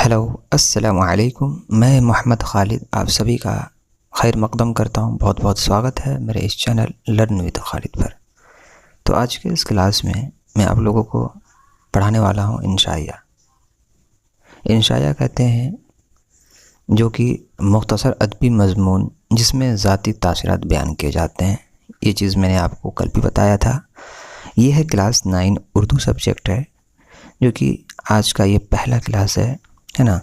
Hello السلام علیکم، میں محمد خالد آپ سبھی کا خیر مقدم کرتا ہوں۔ بہت بہت سواگت ہے میرے اس چینل لرن وتھ خالد پر۔ تو آج کے اس کلاس میں آپ لوگوں کو پڑھانے والا ہوں انشائیہ۔ انشائیہ کہتے ہیں جو کہ مختصر ادبی مضمون جس میں ذاتی تاثرات بیان کیے جاتے ہیں۔ یہ چیز میں نے آپ کو کل بھی بتایا تھا۔ یہ ہے کلاس 9 اردو سبجیکٹ ہے، جو کہ آج کا یہ پہلا کلاس ہے نا،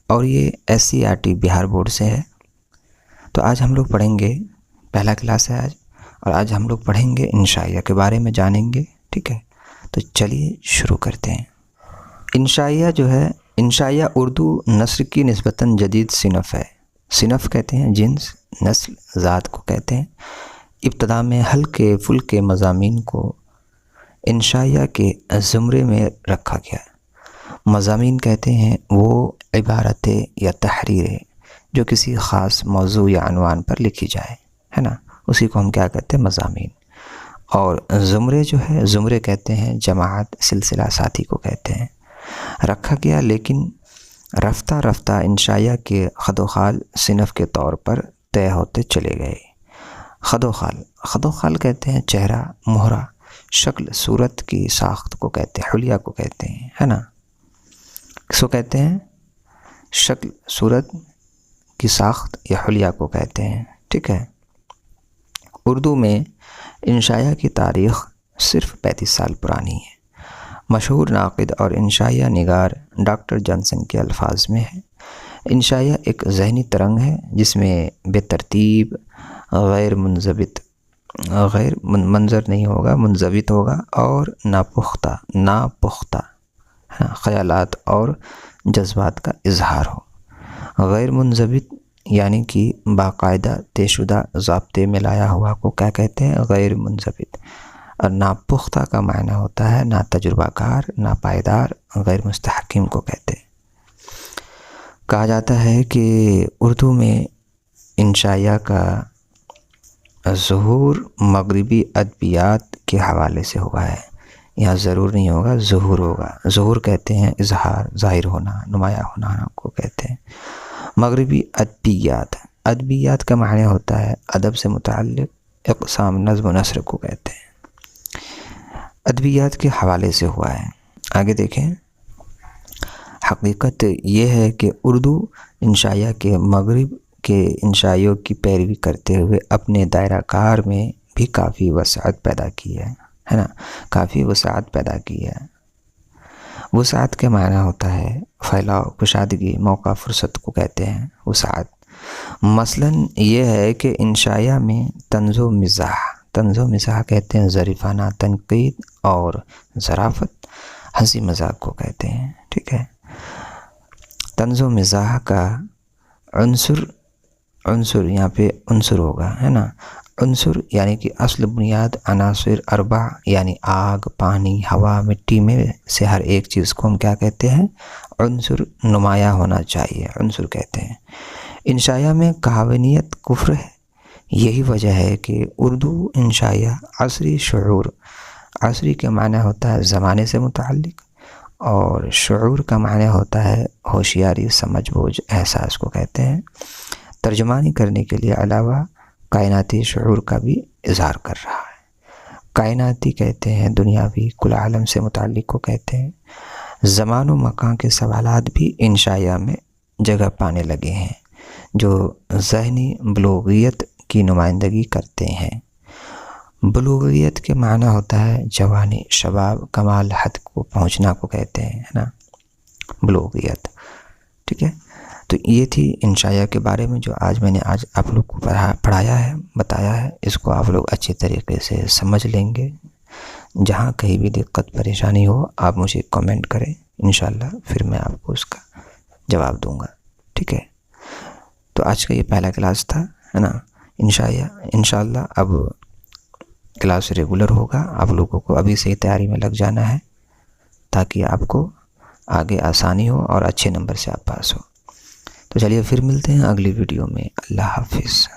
اور یہ SCERT بہار بورڈ سے ہے۔ تو آج ہم لوگ پڑھیں گے، پہلا کلاس ہے آج، اور آج ہم لوگ پڑھیں گے انشائیہ کے بارے میں جانیں گے، ٹھیک ہے؟ تو چلیے شروع کرتے ہیں۔ انشائیہ جو ہے، انشائیہ اردو نثر کی نسبتاً جدید صنف ہے۔ صنف کہتے ہیں جنس، نسل، ذات کو کہتے ہیں۔ ابتدا میں ہلکے پھلکے مضامین کو انشائیہ کے زمرے میں رکھا گیا۔ مضامین کہتے ہیں وہ عبارتیں یا تحریریں جو کسی خاص موضوع یا عنوان پر لکھی جائے، ہے نا، اسی کو ہم کیا کہتے ہیں، مضامین۔ اور زمرے جو ہے، زمرے کہتے ہیں جماعت، سلسلہ ساتھی کو کہتے ہیں، رکھا گیا۔ لیکن رفتہ رفتہ انشائیہ کے خد و خال صنف کے طور پر طے ہوتے چلے گئے۔ خد و خال، خد و خال کہتے ہیں چہرہ، مہرہ، شکل صورت کی ساخت کو کہتے ہیں، حلیہ کو کہتے ہیں، ہے نا، کس کو کہتے ہیں؟ شکل صورت کی ساخت یا حلیہ کو کہتے ہیں، ٹھیک ہے۔ اردو میں انشائیہ کی تاریخ صرف 35 سال پرانی ہے۔ مشہور ناقد اور انشائیہ نگار ڈاکٹر جانسن کے الفاظ میں ہے، انشائیہ ایک ذہنی ترنگ ہے جس میں بے ترتیب، غیر منظر نہیں ہوگا، منضبط ہوگا، اور ناپختہ خیالات اور جذبات کا اظہار ہو۔ غیر منضبط یعنی کہ باقاعدہ طے شدہ ضابطے میں لایا ہوا کو کیا کہتے ہیں؟ غیر منضبط۔ اور ناپختہ کا معنی ہوتا ہے نا تجربہ کار، نا پائیدار، غیر مستحکم کو کہتے ہیں۔ کہا جاتا ہے کہ اردو میں انشائیہ کا ظہور مغربی ادبیات کے حوالے سے ہوا ہے۔ یہاں ضرور نہیں ہوگا، ظہور ہوگا۔ ظہور کہتے ہیں اظہار، ظاہر ہونا، نمایاں ہونا کو کہتے ہیں۔ مغربی ادبیات، ادبیات کا معنی ہوتا ہے ادب سے متعلق اقسام، نظم و نثر کو کہتے ہیں۔ ادبیات کے حوالے سے ہوا ہے۔ آگے دیکھیں، حقیقت یہ ہے کہ اردو انشائیہ کے مغرب کے انشائیوں کی پیروی کرتے ہوئے اپنے دائرہ کار میں بھی کافی وسعت پیدا کی ہے نا، کافی وسعت پیدا کی ہے۔ وسعت کے معنی ہوتا ہے پھیلاؤ، کشادگی، موقع، فرصت کو کہتے ہیں وسعت۔ مثلاً یہ ہے کہ انشائیہ میں طنز و مزاح کہتے ہیں ظریفانہ تنقید، اور ظرافت ہنسی مذاق کو کہتے ہیں، ٹھیک ہے۔ طنز و مزاح کا عنصر یہاں پہ عنصر ہوگا، ہے نا، عنصر یعنی کہ اصل بنیاد، عناصر اربع یعنی آگ، پانی، ہوا، مٹی میں سے ہر ایک چیز کو ہم کیا کہتے ہیں؟ عنصر نمایاں ہونا چاہیے، عنصر کہتے ہیں۔ انشائیہ میں کہاونیت کفر ہے۔ یہی وجہ ہے کہ اردو انشائیہ عصری شعور، عصری کے معنی ہوتا ہے زمانے سے متعلق، اور شعور کا معنی ہوتا ہے ہوشیاری، سمجھ بوجھ، احساس کو کہتے ہیں۔ ترجمانی کرنے کے لیے علاوہ کائناتی شعور کا بھی اظہار کر رہا ہے۔ کائناتی کہتے ہیں دنیاوی، کل عالم سے متعلق کو کہتے ہیں۔ زمان و مکان کے سوالات بھی انشائیہ میں جگہ پانے لگے ہیں جو ذہنی بلوغیت کی نمائندگی کرتے ہیں۔ بلوغیت کے معنی ہوتا ہے جوانی، شباب، کمال حد کو پہنچنا کو کہتے ہیں، ہے نا، بلوغیت، ٹھیک ہے۔ تو یہ تھی انشائیہ کے بارے میں جو میں نے آج آپ لوگ کو پڑھایا ہے، بتایا ہے۔ اس کو آپ لوگ اچھے طریقے سے سمجھ لیں گے۔ جہاں کہیں بھی دقت پریشانی ہو آپ مجھے کمنٹ کریں، انشاءاللہ پھر میں آپ کو اس کا جواب دوں گا، ٹھیک ہے۔ تو آج کا یہ پہلا کلاس تھا، ہے نا، انشائیہ۔ انشاءاللہ اب کلاس ریگولر ہوگا، آپ لوگوں کو ابھی سے ہی تیاری میں لگ جانا ہے تاکہ آپ کو آگے آسانی ہو اور اچھے نمبر سے آپ پاس ہو۔ تو چلیے پھر ملتے ہیں اگلی ویڈیو میں۔ اللہ حافظ۔